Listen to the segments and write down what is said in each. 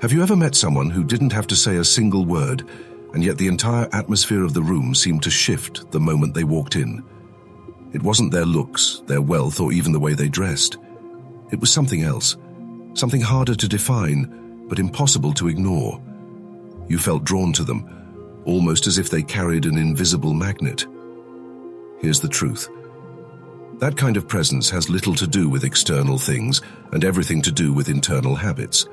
Have you ever met someone who didn't have to say a single word, and yet the entire atmosphere of the room seemed to shift the moment they walked in? It wasn't their looks, their wealth, or even the way they dressed. It was something else, something harder to define, but impossible to ignore. You felt drawn to them, almost as if they carried an invisible magnet. Here's the truth. That kind of presence has little to do with external things and everything to do with internal habits.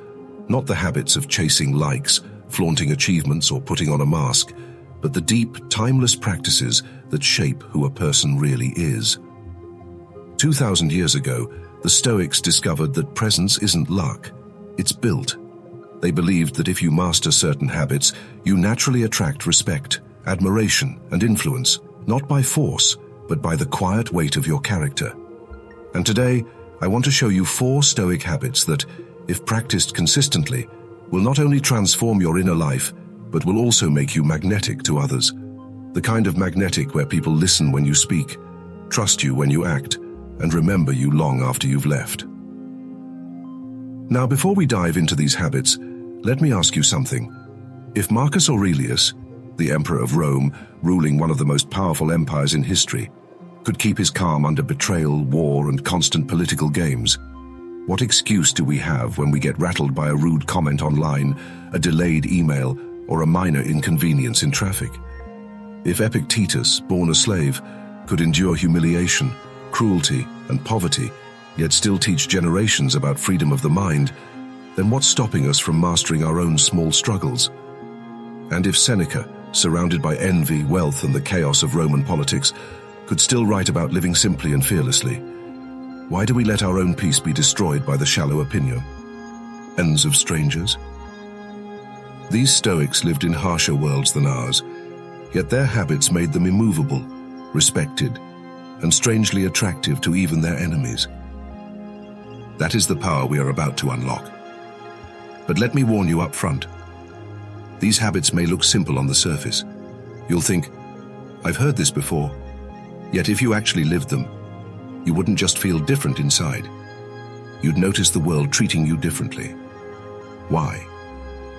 Not the habits of chasing likes, flaunting achievements, or putting on a mask, but the deep, timeless practices that shape who a person really is. 2,000 years ago, the Stoics discovered that presence isn't luck, it's built. They believed that if you master certain habits, you naturally attract respect, admiration, and influence, not by force, but by the quiet weight of your character. And today, I want to show you 4 Stoic habits that, if practiced consistently, will not only transform your inner life, but will also make you magnetic to others. The kind of magnetic where people listen when you speak, trust you when you act, and remember you long after you've left. Now, before we dive into these habits, let me ask you something. If Marcus Aurelius, the Emperor of Rome, ruling one of the most powerful empires in history, could keep his calm under betrayal, war, and constant political games, what excuse do we have when we get rattled by a rude comment online, a delayed email, or a minor inconvenience in traffic? If Epictetus, born a slave, could endure humiliation, cruelty, and poverty, yet still teach generations about freedom of the mind, then what's stopping us from mastering our own small struggles? And if Seneca, surrounded by envy, wealth, and the chaos of Roman politics, could still write about living simply and fearlessly, why do we let our own peace be destroyed by the shallow opinions of strangers? These Stoics lived in harsher worlds than ours, yet their habits made them immovable, respected, and strangely attractive to even their enemies. That is the power we are about to unlock. But let me warn you up front. These habits may look simple on the surface. You'll think, I've heard this before. Yet if you actually lived them, you wouldn't just feel different inside. You'd notice the world treating you differently. Why?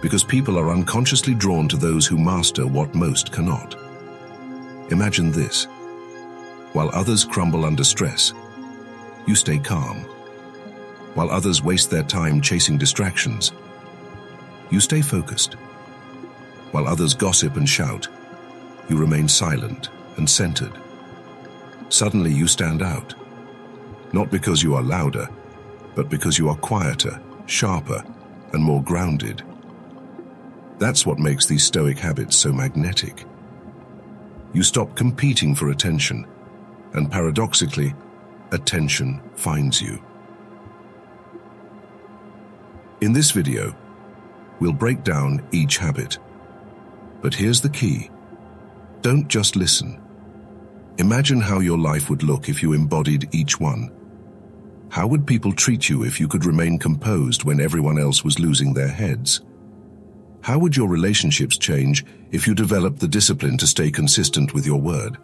Because people are unconsciously drawn to those who master what most cannot. Imagine this. While others crumble under stress, you stay calm. While others waste their time chasing distractions, you stay focused. While others gossip and shout, you remain silent and centered. Suddenly you stand out. Not because you are louder, but because you are quieter, sharper, and more grounded. That's what makes these Stoic habits so magnetic. You stop competing for attention, and paradoxically, attention finds you. In this video, we'll break down each habit. But here's the key. Don't just listen. Imagine how your life would look if you embodied each one. How would people treat you if you could remain composed when everyone else was losing their heads? How would your relationships change if you developed the discipline to stay consistent with your word?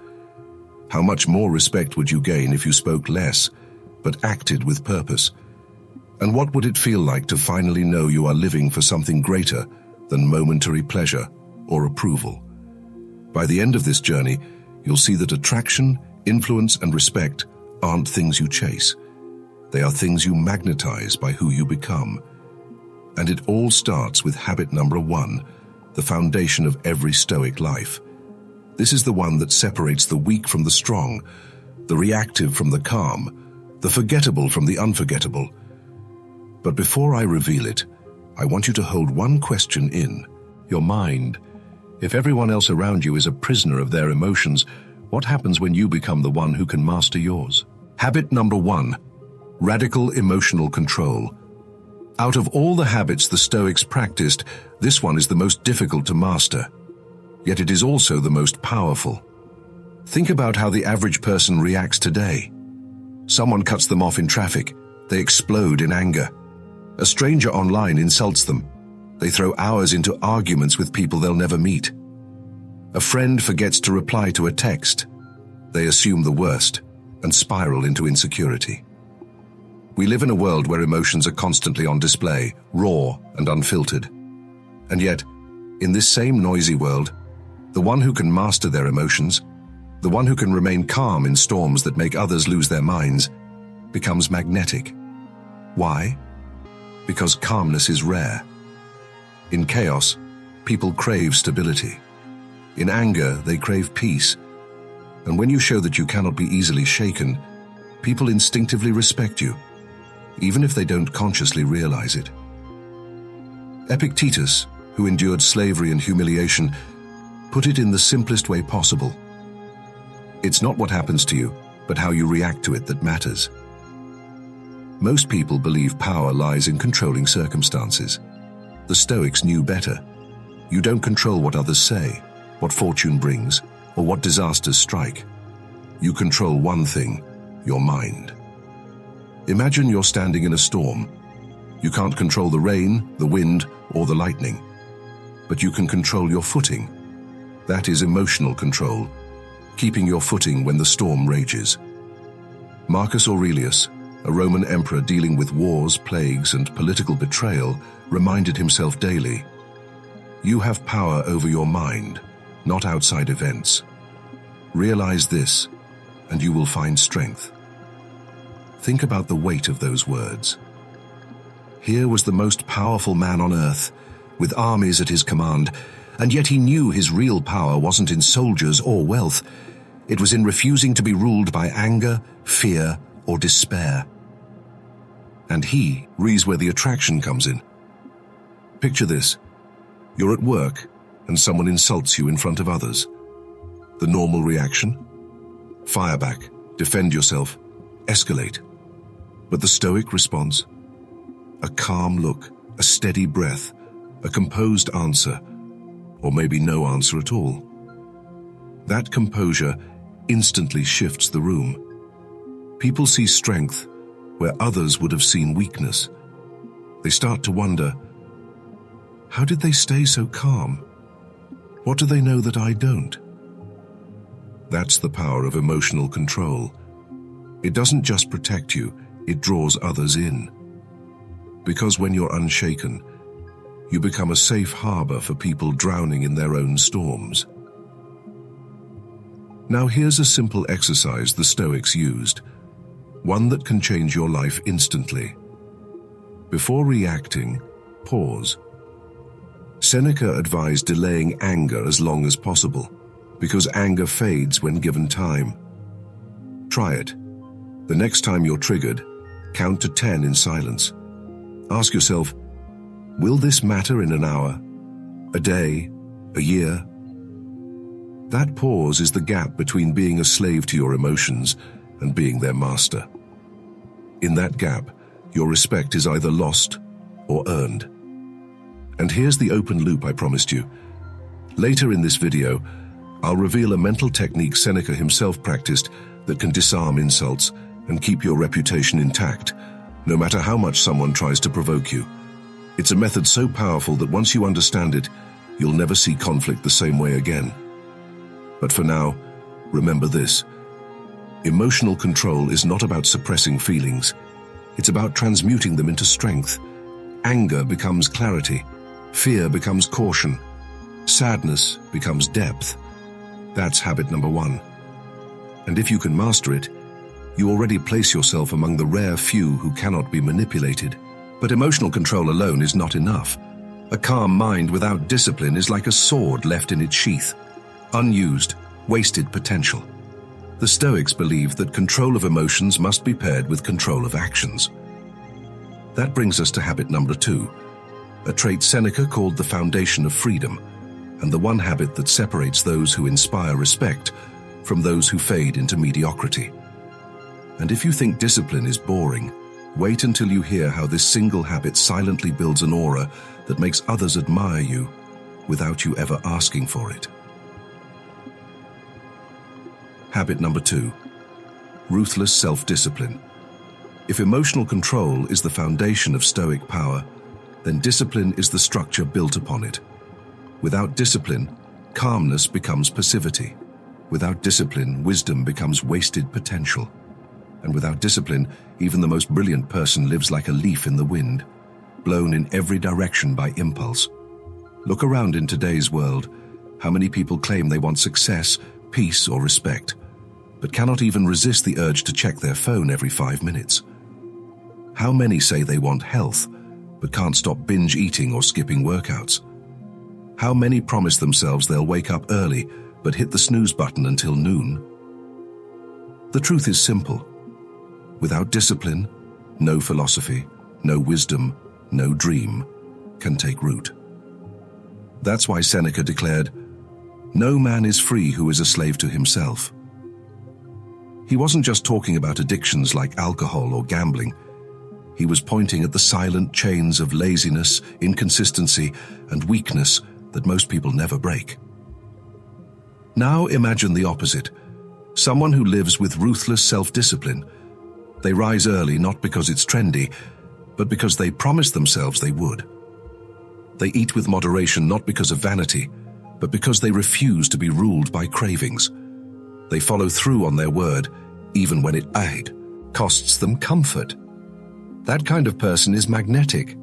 How much more respect would you gain if you spoke less, but acted with purpose? And what would it feel like to finally know you are living for something greater than momentary pleasure or approval? By the end of this journey, you'll see that attraction, influence, and respect aren't things you chase. They are things you magnetize by who you become. And it all starts with habit number 1, the foundation of every Stoic life. This is the one that separates the weak from the strong, the reactive from the calm, the forgettable from the unforgettable. But before I reveal it, I want you to hold one question in your mind. If everyone else around you is a prisoner of their emotions, what happens when you become the one who can master yours? Habit number 1, radical emotional control. Out of all the habits the Stoics practiced, this one is the most difficult to master. Yet it is also the most powerful. Think about how the average person reacts today. Someone cuts them off in traffic. They explode in anger. A stranger online insults them. They throw hours into arguments with people they'll never meet. A friend forgets to reply to a text. They assume the worst and spiral into insecurity. We live in a world where emotions are constantly on display, raw and unfiltered. And yet, in this same noisy world, the one who can master their emotions, the one who can remain calm in storms that make others lose their minds, becomes magnetic. Why? Because calmness is rare. In chaos, people crave stability. In anger, they crave peace. And when you show that you cannot be easily shaken, people instinctively respect you, even if they don't consciously realize it. Epictetus, who endured slavery and humiliation, put it in the simplest way possible. It's not what happens to you, but how you react to it that matters. Most people believe power lies in controlling circumstances. The Stoics knew better. You don't control what others say, what fortune brings, or what disasters strike. You control one thing, your mind. Imagine you're standing in a storm. You can't control the rain, the wind, or the lightning. But you can control your footing. That is emotional control, keeping your footing when the storm rages. Marcus Aurelius, a Roman emperor dealing with wars, plagues, and political betrayal, reminded himself daily, "You have power over your mind, not outside events. Realize this, and you will find strength." Think about the weight of those words. Here was the most powerful man on earth, with armies at his command, and yet he knew his real power wasn't in soldiers or wealth. It was in refusing to be ruled by anger, fear, or despair. And here's where the attraction comes in. Picture this. You're at work, and someone insults you in front of others. The normal reaction? Fire back, defend yourself, escalate. But the Stoic response? A calm look, a steady breath, a composed answer, or maybe no answer at all. That composure instantly shifts the room. People see strength where others would have seen weakness. They start to wonder, how did they stay so calm? What do they know that I don't? That's the power of emotional control. It doesn't just protect you, it draws others in. Because when you're unshaken, you become a safe harbor for people drowning in their own storms. Now here's a simple exercise the Stoics used, one that can change your life instantly. Before reacting, pause. Seneca advised delaying anger as long as possible, because anger fades when given time. Try it. The next time you're triggered, count to 10 in silence. Ask yourself, will this matter in an hour, a day, a year? That pause is the gap between being a slave to your emotions and being their master. In that gap, your respect is either lost or earned. And here's the open loop I promised you. Later in this video, I'll reveal a mental technique Seneca himself practiced that can disarm insults and keep your reputation intact, no matter how much someone tries to provoke you. It's a method so powerful that once you understand it, you'll never see conflict the same way again. But for now, remember this. Emotional control is not about suppressing feelings. It's about transmuting them into strength. Anger becomes clarity. Fear becomes caution. Sadness becomes depth. That's habit number 1. And if you can master it, you already place yourself among the rare few who cannot be manipulated. But emotional control alone is not enough. A calm mind without discipline is like a sword left in its sheath. Unused, wasted potential. The Stoics believed that control of emotions must be paired with control of actions. That brings us to habit number 2, a trait Seneca called the foundation of freedom, and the one habit that separates those who inspire respect from those who fade into mediocrity. And if you think discipline is boring, wait until you hear how this single habit silently builds an aura that makes others admire you without you ever asking for it. Habit number 2, ruthless self-discipline. If emotional control is the foundation of Stoic power, then discipline is the structure built upon it. Without discipline, calmness becomes passivity. Without discipline, wisdom becomes wasted potential. And without discipline, even the most brilliant person lives like a leaf in the wind, blown in every direction by impulse. Look around in today's world. How many people claim they want success, peace, or respect, but cannot even resist the urge to check their phone every 5 minutes? How many say they want health, but can't stop binge eating or skipping workouts? How many promise themselves they'll wake up early, but hit the snooze button until noon? The truth is simple. Without discipline, no philosophy, no wisdom, no dream can take root. That's why Seneca declared, "No man is free who is a slave to himself." He wasn't just talking about addictions like alcohol or gambling. He was pointing at the silent chains of laziness, inconsistency, and weakness that most people never break. Now imagine the opposite. Someone who lives with ruthless self-discipline. They rise early not because it's trendy, but because they promised themselves they would. They eat with moderation not because of vanity, but because they refuse to be ruled by cravings. They follow through on their word, even when it costs them comfort. That kind of person is magnetic,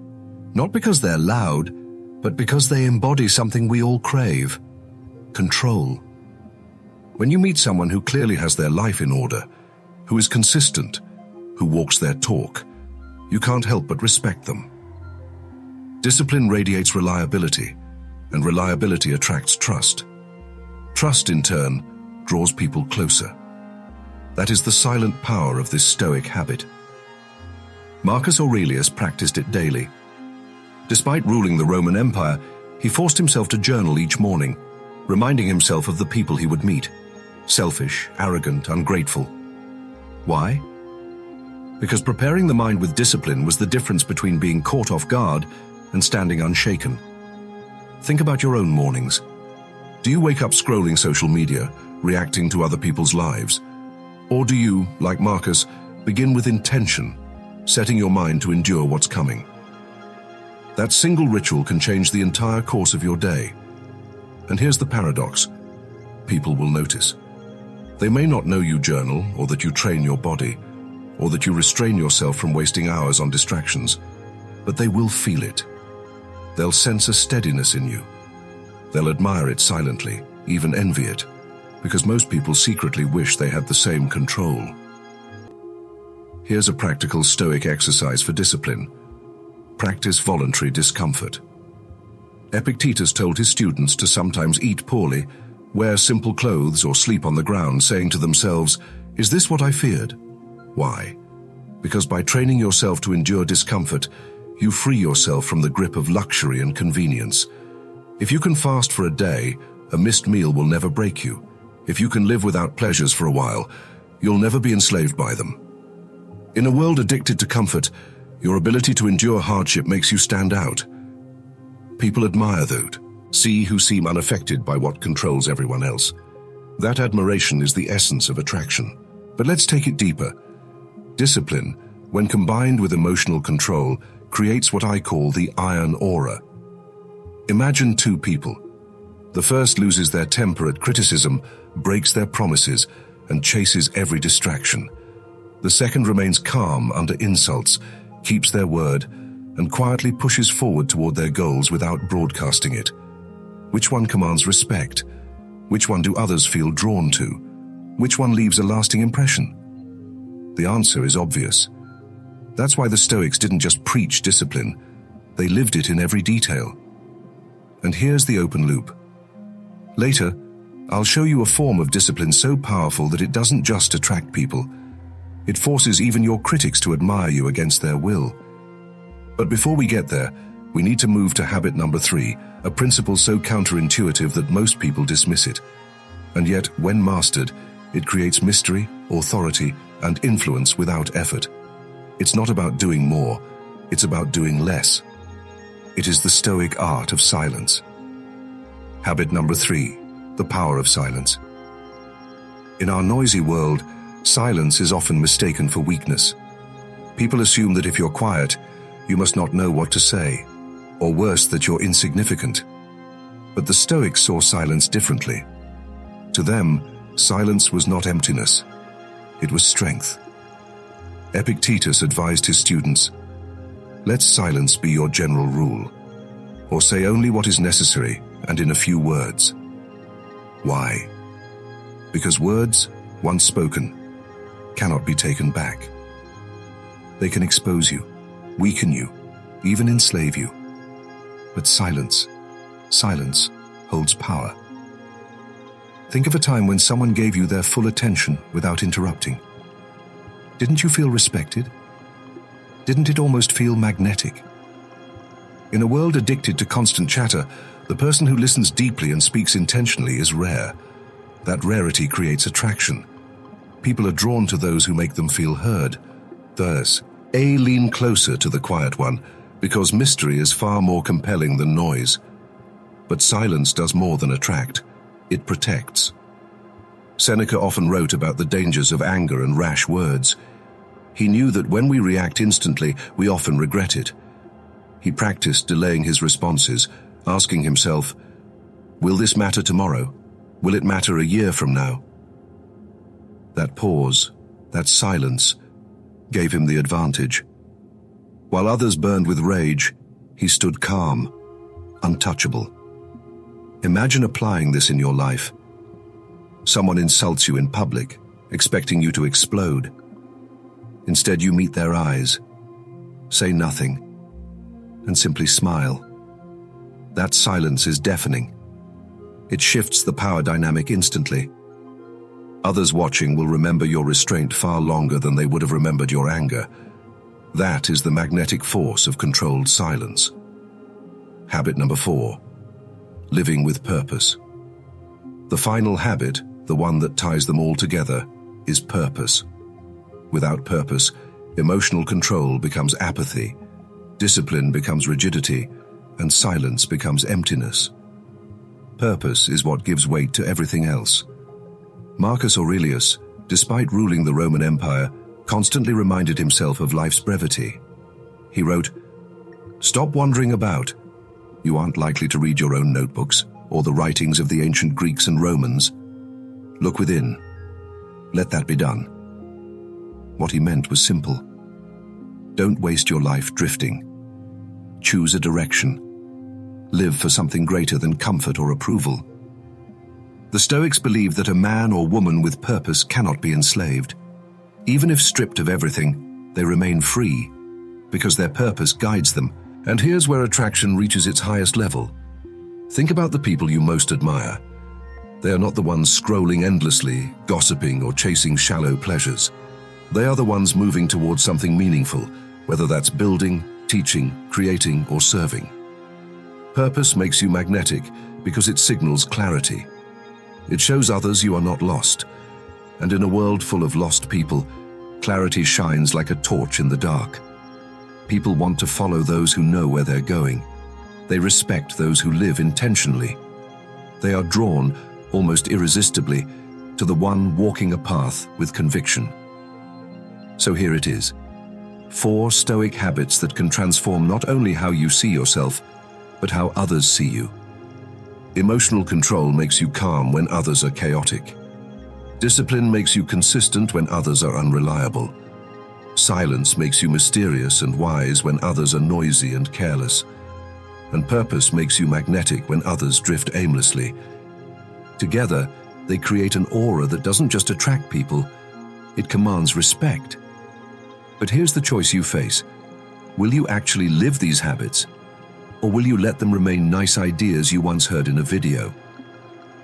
not because they're loud, but because they embody something we all crave: control. When you meet someone who clearly has their life in order, who is consistent, who walks their talk, you can't help but respect them. Discipline radiates reliability, and reliability attracts trust. Trust, in turn, draws people closer. That is the silent power of this Stoic habit. Marcus Aurelius practiced it daily. Despite ruling the Roman Empire, he forced himself to journal each morning, reminding himself of the people he would meet: selfish, arrogant, ungrateful. Why? Because preparing the mind with discipline was the difference between being caught off guard and standing unshaken. Think about your own mornings. Do you wake up scrolling social media, reacting to other people's lives? Or do you, like Marcus, begin with intention, setting your mind to endure what's coming? That single ritual can change the entire course of your day. And here's the paradox. People will notice. They may not know you journal, or that you train your body, or that you restrain yourself from wasting hours on distractions, but they will feel it. They'll sense a steadiness in you. They'll admire it silently, even envy it, because most people secretly wish they had the same control. Here's a practical Stoic exercise for discipline. Practice voluntary discomfort. Epictetus told his students to sometimes eat poorly, wear simple clothes, or sleep on the ground, saying to themselves, "Is this what I feared?" Why? Because by training yourself to endure discomfort, you free yourself from the grip of luxury and convenience. If you can fast for a day, a missed meal will never break you. If you can live without pleasures for a while, you'll never be enslaved by them. In a world addicted to comfort, your ability to endure hardship makes you stand out. People admire those who seem unaffected by what controls everyone else. That admiration is the essence of attraction. But let's take it deeper. Discipline, when combined with emotional control, creates what I call the iron aura. Imagine two people. The first loses their temper at criticism, breaks their promises, and chases every distraction. The second remains calm under insults, keeps their word, and quietly pushes forward toward their goals without broadcasting it. Which one commands respect? Which one do others feel drawn to? Which one leaves a lasting impression? The answer is obvious. That's why the Stoics didn't just preach discipline, they lived it in every detail. And here's the open loop. Later, I'll show you a form of discipline so powerful that it doesn't just attract people. It forces even your critics to admire you against their will. But before we get there, we need to move to habit number 3, a principle so counterintuitive that most people dismiss it. And yet, when mastered, it creates mystery, authority, and influence without effort. It's not about doing more, it's about doing less. It is the Stoic art of silence. Habit number 3, the power of silence. In our noisy world, silence is often mistaken for weakness. People assume that if you're quiet, you must not know what to say, or worse, that you're insignificant. But the Stoics saw silence differently. To them, silence was not emptiness, it was strength. Epictetus advised his students, "Let silence be your general rule, or say only what is necessary and in a few words." Why? Because words, once spoken, cannot be taken back. They can expose you, weaken you, even enslave you. But silence holds power. Think of a time when someone gave you their full attention without interrupting. Didn't you feel respected? Didn't it almost feel magnetic? In a world addicted to constant chatter, the person who listens deeply and speaks intentionally is rare. That rarity creates attraction. People are drawn to those who make them feel heard. Thus, lean closer to the quiet one, because mystery is far more compelling than noise. But silence does more than attract. It protects. Seneca often wrote about the dangers of anger and rash words. He knew that when we react instantly, we often regret it. He practiced delaying his responses, asking himself, "Will this matter tomorrow? Will it matter a year from now?" That pause, that silence, gave him the advantage. While others burned with rage, he stood calm, untouchable. Imagine applying this in your life. Someone insults you in public, expecting you to explode. Instead, you meet their eyes, say nothing, and simply smile. That silence is deafening. It shifts the power dynamic instantly. Others watching will remember your restraint far longer than they would have remembered your anger. That is the magnetic force of controlled silence. Habit number 4. Living with purpose. The final habit, the one that ties them all together, is purpose. Without purpose, emotional control becomes apathy, discipline becomes rigidity, and silence becomes emptiness. Purpose is what gives weight to everything else. Marcus Aurelius, despite ruling the Roman Empire, constantly reminded himself of life's brevity. He wrote, "Stop wandering about. You aren't likely to read your own notebooks or the writings of the ancient Greeks and Romans. Look within. Let that be done." What he meant was simple. Don't waste your life drifting. Choose a direction. Live for something greater than comfort or approval. The Stoics believed that a man or woman with purpose cannot be enslaved. Even if stripped of everything, they remain free, because their purpose guides them. And here's where attraction reaches its highest level. Think about the people you most admire. They are not the ones scrolling endlessly, gossiping, or chasing shallow pleasures. They are the ones moving towards something meaningful, whether that's building, teaching, creating, or serving. Purpose makes you magnetic because it signals clarity. It shows others you are not lost. And in a world full of lost people, clarity shines like a torch in the dark. People want to follow those who know where they're going. They respect those who live intentionally. They are drawn, almost irresistibly, to the one walking a path with conviction. So here it is. 4 Stoic habits that can transform not only how you see yourself, but how others see you. Emotional control makes you calm when others are chaotic. Discipline makes you consistent when others are unreliable. Silence makes you mysterious and wise when others are noisy and careless. And purpose makes you magnetic when others drift aimlessly. Together, they create an aura that doesn't just attract people, it commands respect. But here's the choice you face. Will you actually live these habits? Or will you let them remain nice ideas you once heard in a video?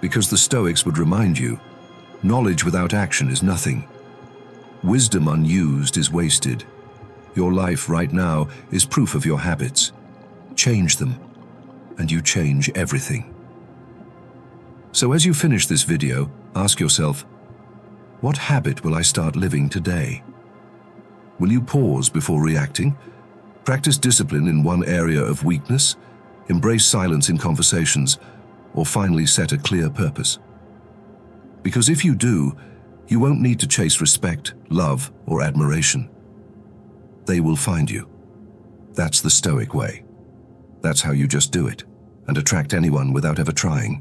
Because the Stoics would remind you, knowledge without action is nothing. Wisdom unused is wasted. Your life right now is proof of your habits. Change them, and you change everything. So as you finish this video, ask yourself, what habit will I start living today? Will you pause before reacting? Practice discipline in one area of weakness, embrace silence in conversations, or finally set a clear purpose? Because if you do, you won't need to chase respect, love, or admiration. They will find you. That's the Stoic way. That's how you just do it, and attract anyone without ever trying.